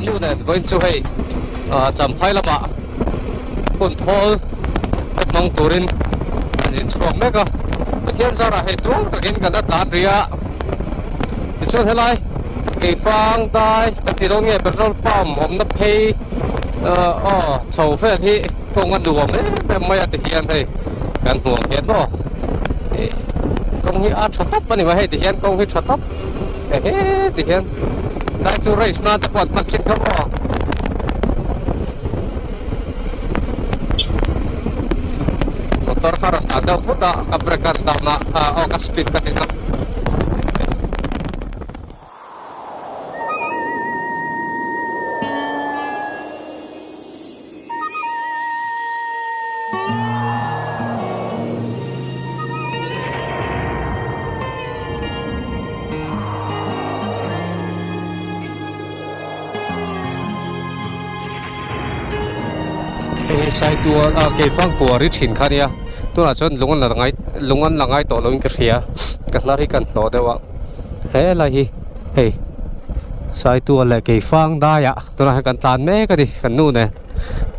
nu nen voin chu hei cham phai lama control et mong turin anjin chuak meka thian zara hei tuang takin kan da tlan ria ichuan helai ke fang dai kan ti dong nge petrol pump om na phei chho fe hi kong an duam mai ati hian hei kan huang hian bo kong hi a thatap pani wa hei ti hian kong hi thatap ti hian dai chu race na ta pat mak chin ka bo motor karon ada puta ka brekan ta na ka speed ka tin na sai tua ke phang của rít hin khania tu là chọn lungan langai to loin cái khia cái lari kan to dewa he la hi hey sai tua là ke phang da ya tu là kan tan me cái đi kan nu nè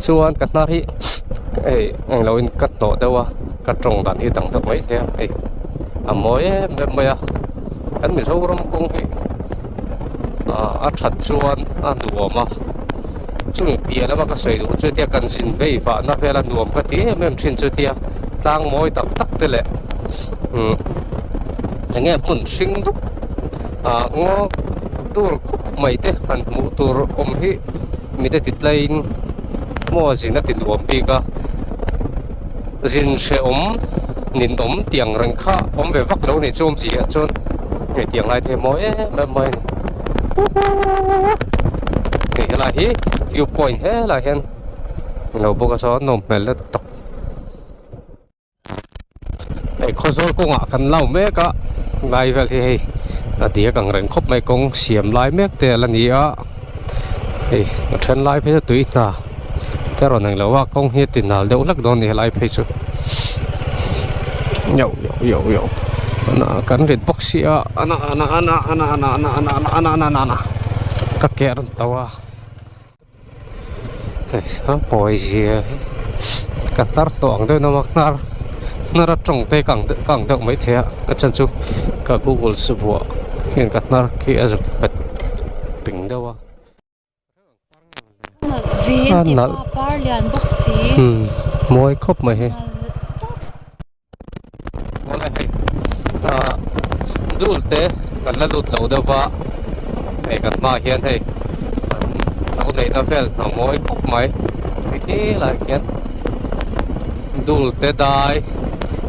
chuan cái lari hey ang loin kat to dewa kat trong dan hi tang to mai the hey amoi em mai a kan mi so rom kong hi a that chuan a du ma chung bia lama ka soi du chu tia kan sin vei fa na vela nuam ka ti mem thin chu tia tlang moi tak tak te le nge mun sing du ngo tur khup mai te han mu tur om hi mi te titlain mo zina tin nuam pi ka zin she nin tiang rang kha ve vak lo ni chom chi a chon nge tiang lai the moi mem mai cái là hi viewpoint he là hen lâu bốc cái số nôm mel lên tóc cái khó số cũng ngã cần lâu mấy cả lại về thì là tía càng rèn khóc mấy con xiêm lại mấy tè là gì á thì trên lại phải tùy ta cái rồi này làว่าcon hiện tiền nào đâu lắc đòn thì lại phải chứ nhậu nó cắn đến bốc xia ana các kẻ đó tao à bồi gì cắt tar toang đây nó mặc nó ra trồng tây càng được mấy thế cái chân chú cả Google sư phụ hiện cắt tar khi ở dục bật bình đâu à nó mỗi khóc mày hay dul te kan la lut lo da wa ai kan ma hian hei au nei na fel na moi khop mai ki la kian dul te dai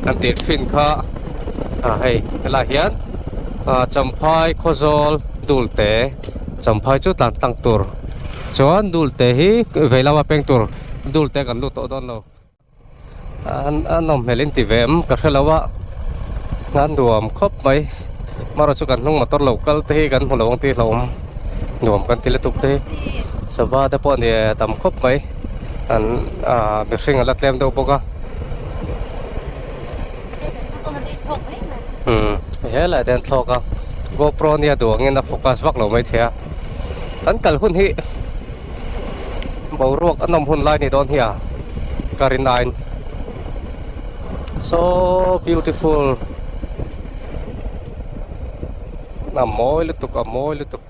an ti fin kha hei la hian champhai khozol dul te champhai chu tan tang tur chuan dul te hi veilawa peng tur dul te kan lut to don lo an nom helin ti vem ka khelawa an duam khop mai maro chu kan hnung motor local te hi kan hmulawng ti hlawm nuam kan ti le tuk te sava te pawh ni tam khop mai an mi hring ala tlem deuh bawk a he lai ten thlawk a GoPro ni a duangin a focus vak lo mai thia kan kal hun hi boruak anom hun lai ni don hi a karin ain so beautiful Amoy lutuk.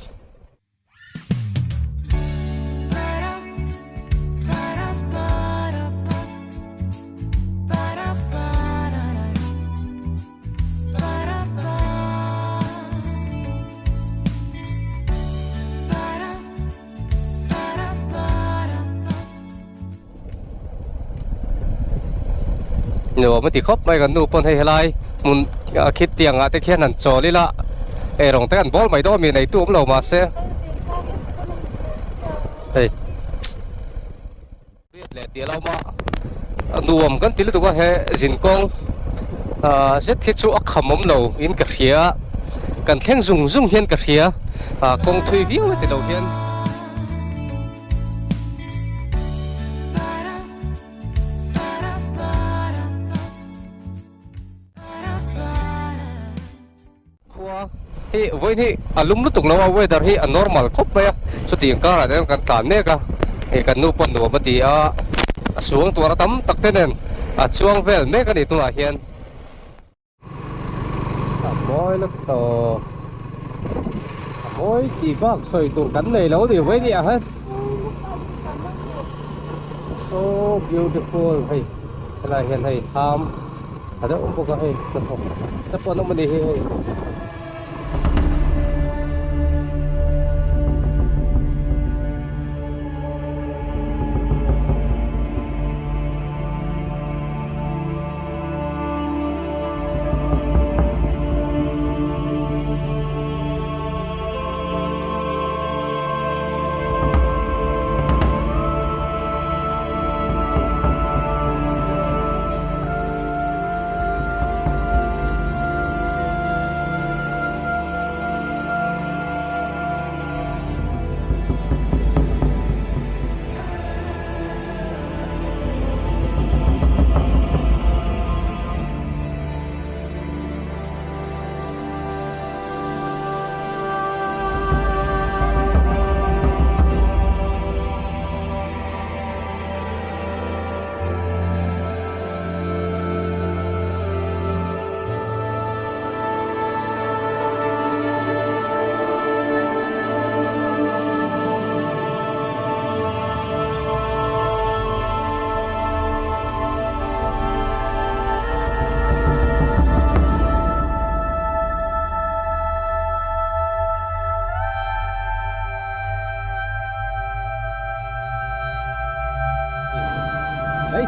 Nếu mà thì khóc mấy cái nụ pon hay lai muốn khít tiếng à thì khi hắn cho đi la rong te an bol mai do mi nei tu lo ma se hey le ti lo ma nuam kan til tu ka he jin kong zet thi chu a khamom lo in ka khia kan thleng zung hian ka khia kong thui viu ti lo hian hi voi hi alum lu tuk lawa weather hi a normal khop mai chu ting ka ra kan tan ne ka he kan nu pon nu pati a suang tura tam tak te nen a chuang vel me ka ni tu a hian a moi lu to a moi ti bak soi tur kan nei lo ni voi ni a ha so beautiful hey la hian hey tham ada umpo ka hey sa pon mo ni hey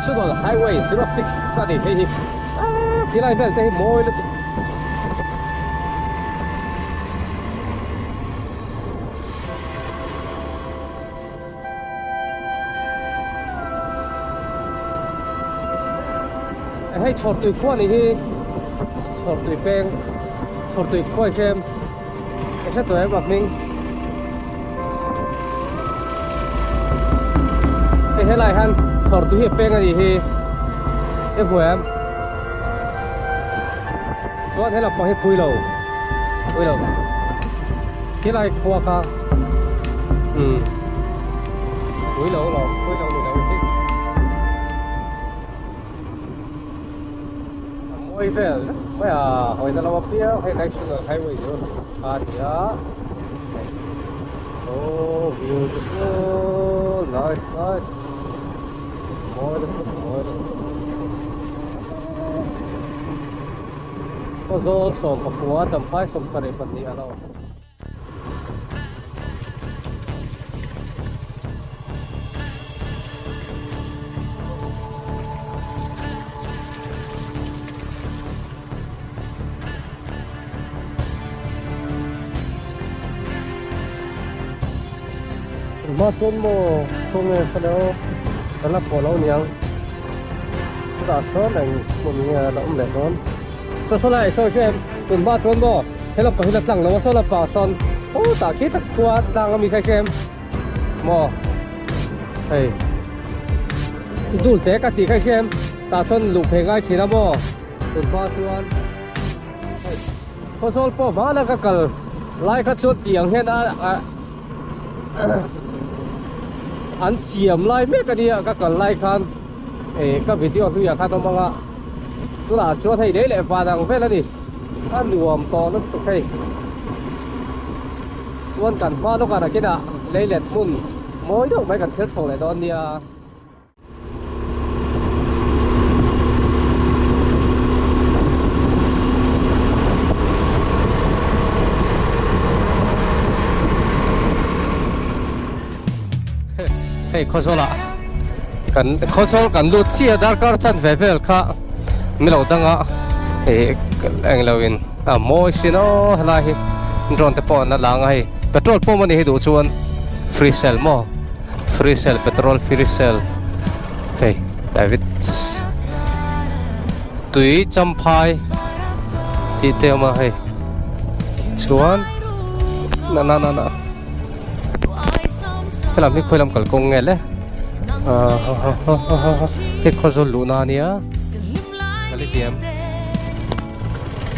should on highway 06 sunny hey khi lại về đây môi nó hay chọt từ khoa này đi chọt từ pen chọt từ khoa xem cái sách tụi em bạc mình thế lại han chọt từ hiệp pen này thì em của em cho thế là bao hiệp phui lầu thế lại khoa cả phui lầu rồi ôi thế bây giờ hồi đó là phía hay national highway rồi à thì đó oh beautiful nice more có gió sông bạc quá tầm phải sông cái này phần gì à đâu mà tuần mò không nghe sao đâu đó là bỏ lâu nhiều đã số này một người đã lệ con số lại số cho em tuần ba tuần mò thế là phải là tăng là số là bảo son ô ta kia tất qua tăng là mình khai xem mò hey đủ thế cả tỷ khai xem ta son lục hệ ngay chỉ là mò tuần ba tuần số bỏ vá là các cái lại các chỗ tiếng hiện anh xiêm lại mấy cái đi các cái like khan các video tôi khan tao mang tôi là cho thấy đấy lại vào đằng phết là đi ăn nuông to nó tục hay tuần cần pha nó cả là cái nào lấy lẹt mun mỗi đâu mấy cần thiết sầu lại đón đi hey console kan console kan lut chia dar kar chan vevel kha milo danga hey ang lawin moi sino hala hi drone te pon na lang ai petrol po man hi du chuan free sell mo free sell petrol free sell hey David tui champhai ti te ma hey chuan na làm cái khơi làm cẩn công nghe đấy cái con số luna nia cái điểm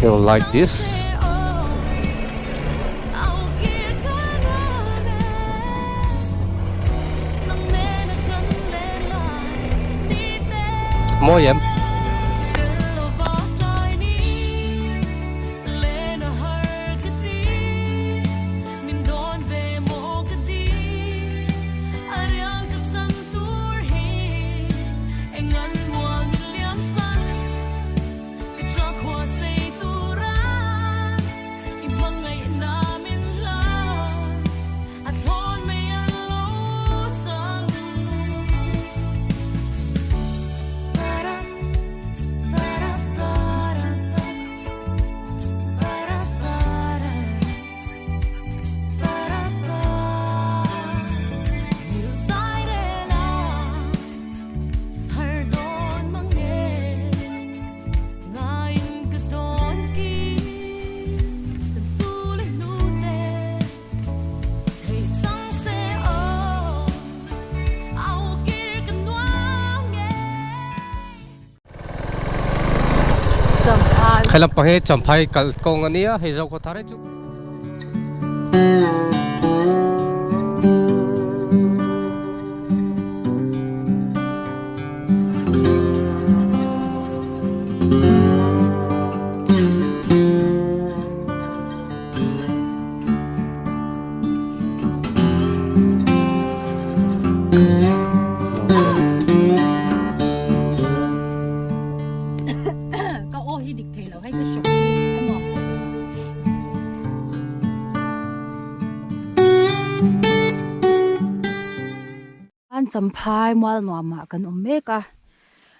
you like this Môi em. Khai làm pahe champhai kal kong ania he zo ko thare chu. Champhai mal nuama kan omeka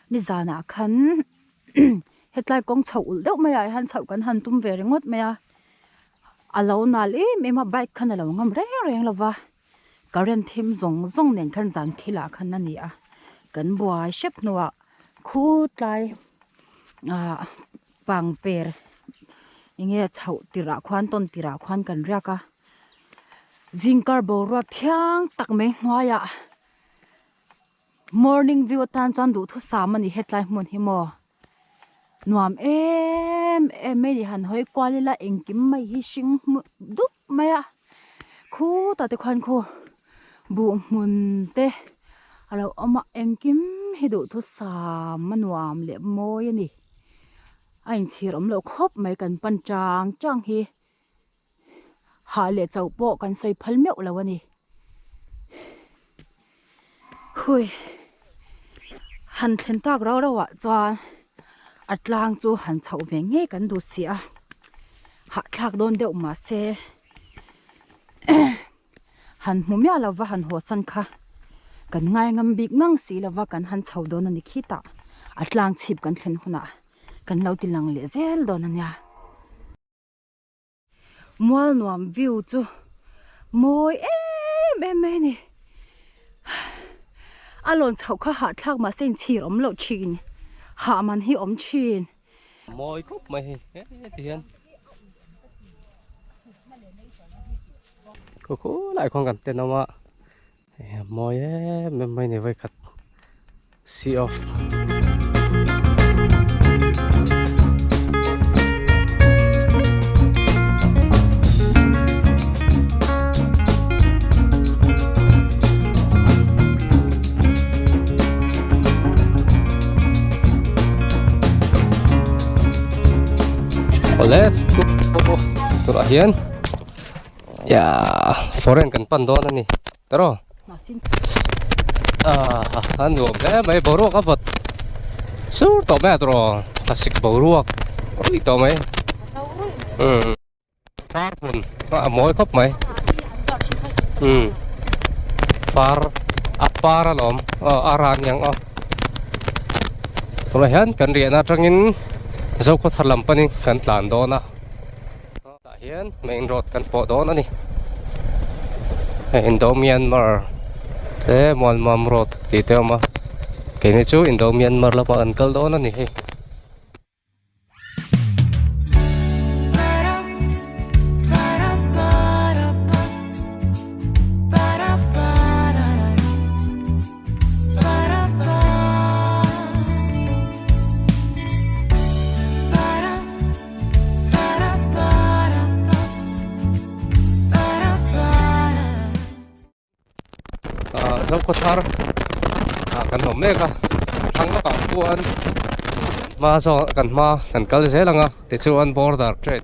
ni zana khan hetlai kong chho ul deuh mai han chho kan han tum ve rengot maya alo na le mema bike khan alo ngam reng lova current thim zong nen khan zan thila khan ani a kan buai shep nuwa khu tlai pang per inge chho tira khwan ton tira khwan kan riaka jingkar bo ro thiang tak me hnuaya morning view tan chan du thu samani hetlai mun hi mo nuam em me di han hoi kwalila engkim mai hi sing dup maya khu ta te khan khu bu mun te alo oma engkim hi du thu sam manuam le moi ani ain chir om lo khop mai kan pan chang hi ha le chau po kan soi phal meu lawani hui han thlen tak rawa chuan atlang chu han chho ve nge kan du sia ha thak don deuh ma se han mumya lawa han ho san kha kan ngai ngam bik ngang si lawa kan han chho don ani khita atlang chip kan thlen huna kan lo tilang le zel don ania mual nuam view chu moi em ni alon chho kha ha thak ma sen chir om lo chin ha man hi om chin Môi cúp mày tiền. Cô lại không cần tiền đâu mà. Môi mày này vậy khát. See off. Let's go. Terakhir. Ya, foreign kan pandon ni. Tero. Anu, mai baru kapat. Sur to me tero. Tasik baru. Oi to me. Far pun. Moi kop mai. Far apa lom. Aran yang Terakhir kan dia na trangin. Dẫu có thật lắm pani kan tlan đó na, tại hiện main road kan po đó na ni, Indo Myanmar, thế Myanmar road thì theo mà, cái này chú Indo Myanmar là mà uncle đó na ni. Dẫu có thar, kan hom meka, thang nó cả tuan ma so kan ma kan kal se langa te chuan border trade